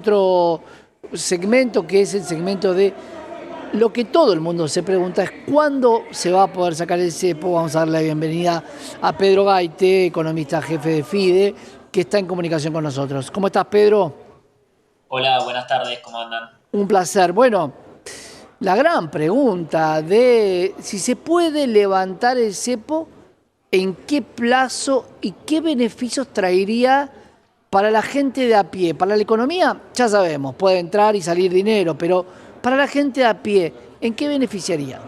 otro segmento que es el segmento de lo que todo el mundo se pregunta es cuándo se va a poder sacar el cepo. Vamos a darle la bienvenida a Pedro Gaite, economista jefe de FIDE, que está en comunicación con nosotros. ¿Cómo estás, Pedro? Hola, buenas tardes, ¿cómo andan? Un placer. Bueno, la gran pregunta de si se puede levantar el cepo, en qué plazo y qué beneficios traería para la gente de a pie. Para la economía, ya sabemos, puede entrar y salir dinero, pero para la gente de a pie, ¿en qué beneficiaría?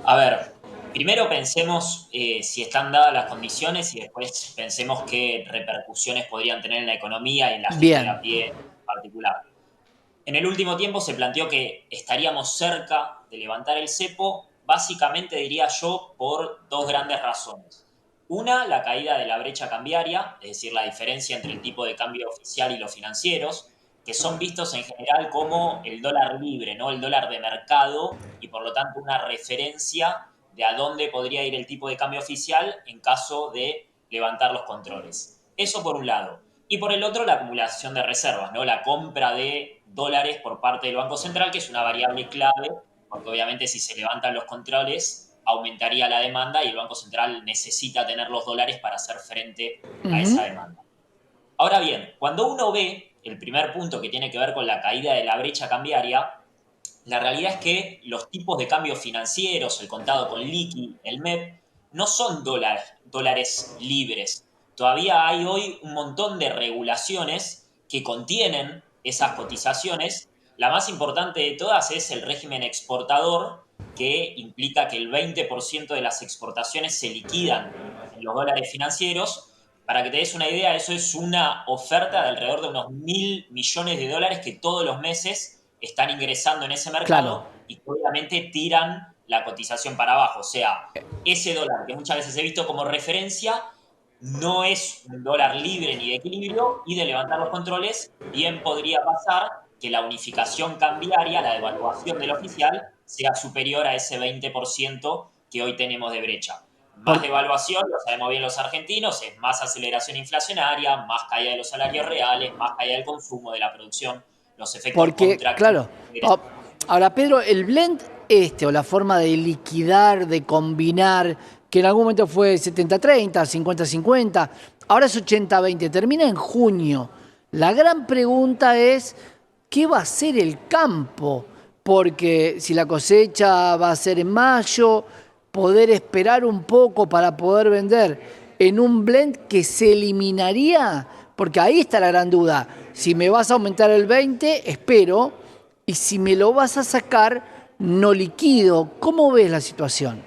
A ver, primero pensemos si están dadas las condiciones y después pensemos qué repercusiones podrían tener en la economía y en la gente de Bien. a pie en particular. En el último tiempo se planteó que estaríamos cerca de levantar el cepo, básicamente diría yo por dos grandes razones. Una, la caída de la brecha cambiaria, es decir, la diferencia entre el tipo de cambio oficial y los financieros, que son vistos en general como el dólar libre, ¿no? El dólar de mercado y por lo tanto una referencia de a dónde podría ir el tipo de cambio oficial en caso de levantar los controles. Eso por un lado. Y por el otro, la acumulación de reservas, ¿no? La compra de dólares por parte del Banco Central, que es una variable clave, porque obviamente si se levantan los controles, aumentaría la demanda y el Banco Central necesita tener los dólares para hacer frente a esa Ujú. demanda. Ahora bien, cuando uno ve el primer punto que tiene que ver con la caída de la brecha cambiaria, la realidad es que los tipos de cambios financieros, el contado con liqui, el MEP, no son dólares libres. Todavía hay hoy un montón de regulaciones que contienen esas cotizaciones. La más importante de todas es el régimen exportador, que implica que el 20% de las exportaciones se liquidan en los dólares financieros. Para que te des una idea, eso es una oferta de alrededor de unos 1.000 millones de dólares que todos los meses están ingresando en ese Claro. mercado y que obviamente tiran la cotización para abajo. O sea, ese dólar que muchas veces he visto como referencia no es un dólar libre ni de equilibrio y de levantar los controles, bien podría pasar que la unificación cambiaria, la devaluación del oficial, sea superior a ese 20% que hoy tenemos de brecha. Más Por- devaluación, lo sabemos bien los argentinos, es más aceleración inflacionaria, más caída de los salarios reales, más caída del consumo, de la producción, los efectos Porque, claro, contractivos. ahora Pedro, el blend o la forma de liquidar, de combinar, que en algún momento fue 70-30, 50-50, ahora es 80-20, termina en junio. La gran pregunta es, ¿qué va a hacer el campo? Porque si la cosecha va a ser en mayo, poder esperar un poco para poder vender en un blend que se eliminaría, porque ahí está la gran duda. Si me vas a aumentar el 20, espero, y si me lo vas a sacar, no liquido. ¿Cómo ves la situación?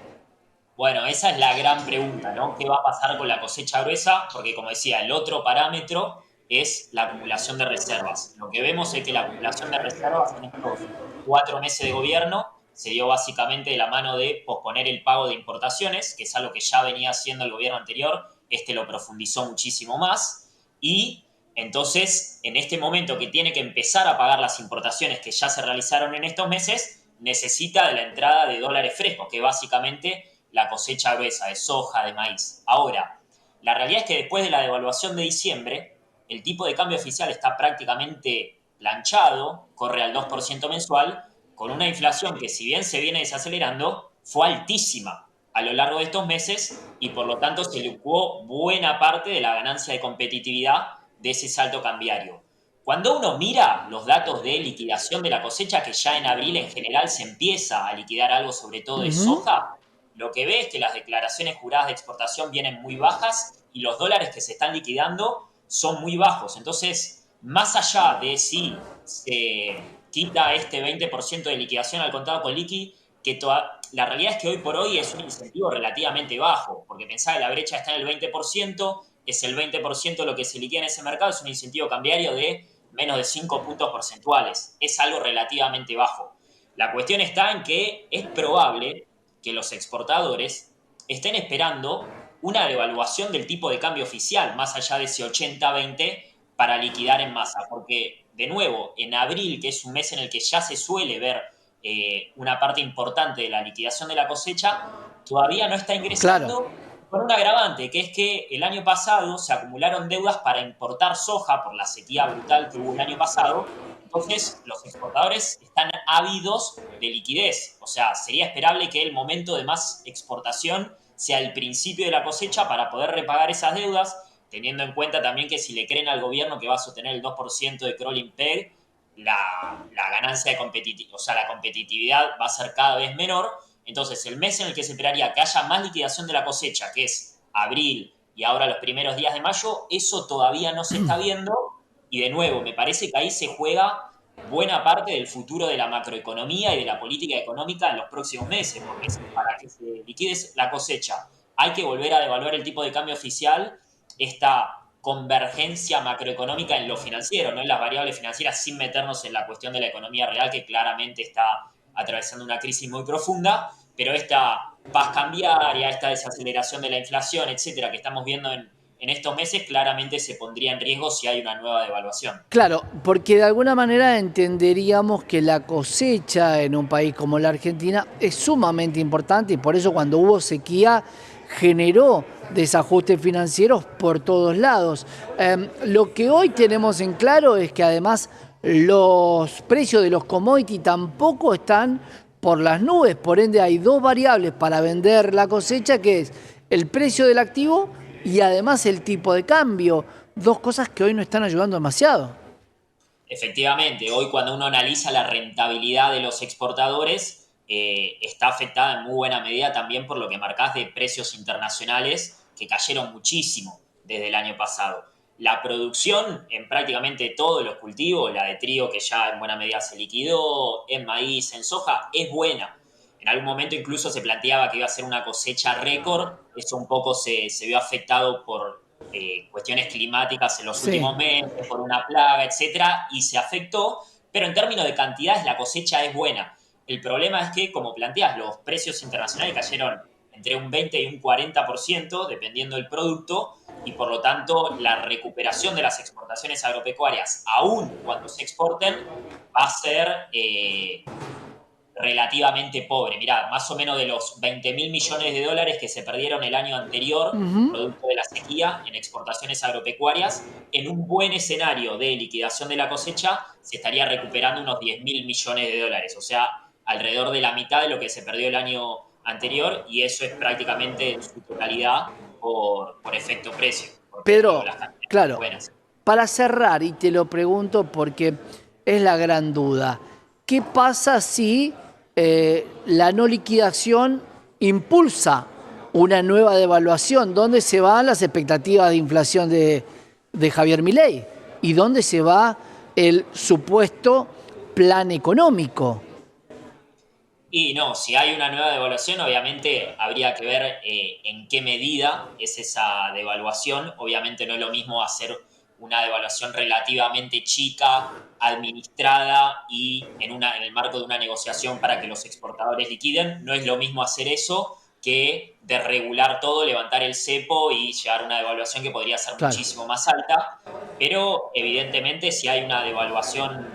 Bueno, esa es la gran pregunta, ¿no? ¿Qué va a pasar con la cosecha gruesa? Porque como decía, el otro parámetro es la acumulación de reservas. Lo que vemos es que la acumulación de reservas en estos 4 meses de gobierno se dio básicamente de la mano de posponer el pago de importaciones, que es algo que ya venía haciendo el gobierno anterior, este lo profundizó muchísimo más, y entonces en este momento que tiene que empezar a pagar las importaciones que ya se realizaron en estos meses, necesita de la entrada de dólares frescos, que básicamente la cosecha gruesa de soja, de maíz. Ahora, la realidad es que después de la devaluación de diciembre, el tipo de cambio oficial está prácticamente planchado, corre al 2% mensual, con una inflación que si bien se viene desacelerando, fue altísima a lo largo de estos meses y por lo tanto se licuó buena parte de la ganancia de competitividad de ese salto cambiario. Cuando uno mira los datos de liquidación de la cosecha, que ya en abril en general se empieza a liquidar algo sobre todo de Ujú. soja, lo que ve es que las declaraciones juradas de exportación vienen muy bajas y los dólares que se están liquidando son muy bajos. Entonces, más allá de si se quita este 20% de liquidación al contado con liqui, la realidad es que hoy por hoy es un incentivo relativamente bajo, porque pensá que la brecha está en el 20%, es el 20% lo que se liquida en ese mercado, es un incentivo cambiario de menos de 5 puntos porcentuales. Es algo relativamente bajo. La cuestión está en que es probable que los exportadores estén esperando una devaluación del tipo de cambio oficial, más allá de ese 80-20, para liquidar en masa. Porque, de nuevo, en abril, que es un mes en el que ya se suele ver una parte importante de la liquidación de la cosecha, todavía no está Claro. ingresando con un agravante, que es que el año pasado se acumularon deudas para importar soja por la sequía brutal que hubo el año pasado. Entonces, los exportadores están ávidos de liquidez. O sea, sería esperable que el momento de más exportación sea el principio de la cosecha para poder repagar esas deudas, teniendo en cuenta también que si le creen al gobierno que va a sostener el 2% de crawling peg, la ganancia de competitividad, o sea, la competitividad va a ser cada vez menor. Entonces, el mes en el que se esperaría que haya más liquidación de la cosecha, que es abril y ahora los primeros días de mayo, eso todavía no se está viendo. Y de nuevo, me parece que ahí se juega buena parte del futuro de la macroeconomía y de la política económica en los próximos meses, porque para que se liquide la cosecha hay que volver a devaluar el tipo de cambio oficial, esta convergencia macroeconómica en lo financiero, no en las variables financieras, sin meternos en la cuestión de la economía real, que claramente está atravesando una crisis muy profunda, pero esta paz cambiaria, esta desaceleración de la inflación, etcétera, que estamos viendo en estos meses, claramente se pondría en riesgo si hay una nueva devaluación. Claro, porque de alguna manera entenderíamos que la cosecha en un país como la Argentina es sumamente importante y por eso cuando hubo sequía generó desajustes financieros por todos lados. Lo que hoy tenemos en claro es que además los precios de los commodities tampoco están por las nubes, por ende hay dos variables para vender la cosecha, que es el precio del activo y además el tipo de cambio, dos cosas que hoy no están ayudando demasiado. Efectivamente, hoy cuando uno analiza la rentabilidad de los exportadores, está afectada en muy buena medida también por lo que marcás de precios internacionales que cayeron muchísimo desde el año pasado. La producción en prácticamente todos los cultivos, la de trigo que ya en buena medida se liquidó, en maíz, en soja, es buena. En algún momento incluso se planteaba que iba a ser una cosecha récord, eso un poco se vio afectado por cuestiones climáticas en los Sí, últimos meses, por una plaga, etcétera, y se afectó, pero en términos de cantidades la cosecha es buena. El problema es que, como planteas, los precios internacionales cayeron entre un 20 y un 40%, dependiendo del producto, y por lo tanto la recuperación de las exportaciones agropecuarias, aún cuando se exporten, va a ser relativamente pobre. Mirá, más o menos de los 20.000 millones de dólares que se perdieron el año anterior, producto de la sequía en exportaciones agropecuarias, en un buen escenario de liquidación de la cosecha, se estaría recuperando unos 10.000 millones de dólares. O sea, alrededor de la mitad de lo que se perdió el año anterior, y eso es prácticamente en su totalidad por efecto precio, porque de nuevo Pedro, las cantidades son claro, buenas. para cerrar, y te lo pregunto porque es la gran duda, ¿qué pasa si la no liquidación impulsa una nueva devaluación? ¿Dónde se van las expectativas de inflación de Javier Milei? ¿Y dónde se va el supuesto plan económico? Y no, si hay una nueva devaluación, obviamente habría que ver en qué medida es esa devaluación. Obviamente no es lo mismo hacer una devaluación relativamente chica, administrada y en el marco de una negociación para que los exportadores liquiden. No es lo mismo hacer eso que desregular todo, levantar el cepo y llegar a una devaluación que podría ser Claro. muchísimo más alta. Pero evidentemente si hay una devaluación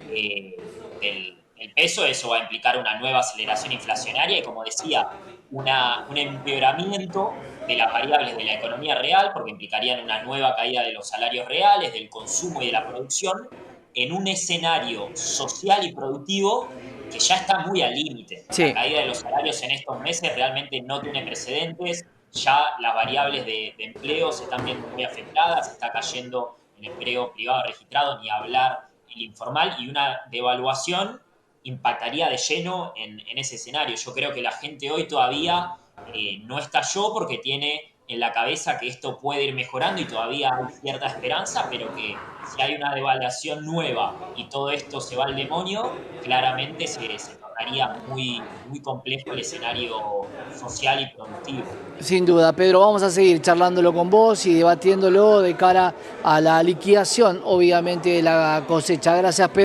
del peso, eso va a implicar una nueva aceleración inflacionaria y, como decía, un empeoramiento de las variables de la economía real, porque implicarían una nueva caída de los salarios reales, del consumo y de la producción, en un escenario social y productivo que ya está muy al límite. La Sí. caída de los salarios en estos meses realmente no tiene precedentes, ya las variables de empleo se están viendo muy afectadas, está cayendo el empleo privado registrado, ni hablar el informal, y una devaluación impactaría de lleno en ese escenario. Yo creo que la gente hoy todavía no estalló porque tiene en la cabeza que esto puede ir mejorando y todavía hay cierta esperanza, pero que si hay una devaluación nueva y todo esto se va al demonio, claramente se tornaría muy, muy complejo el escenario social y productivo. Sin duda, Pedro, vamos a seguir charlándolo con vos y debatiéndolo de cara a la liquidación, obviamente, de la cosecha. Gracias, Pedro.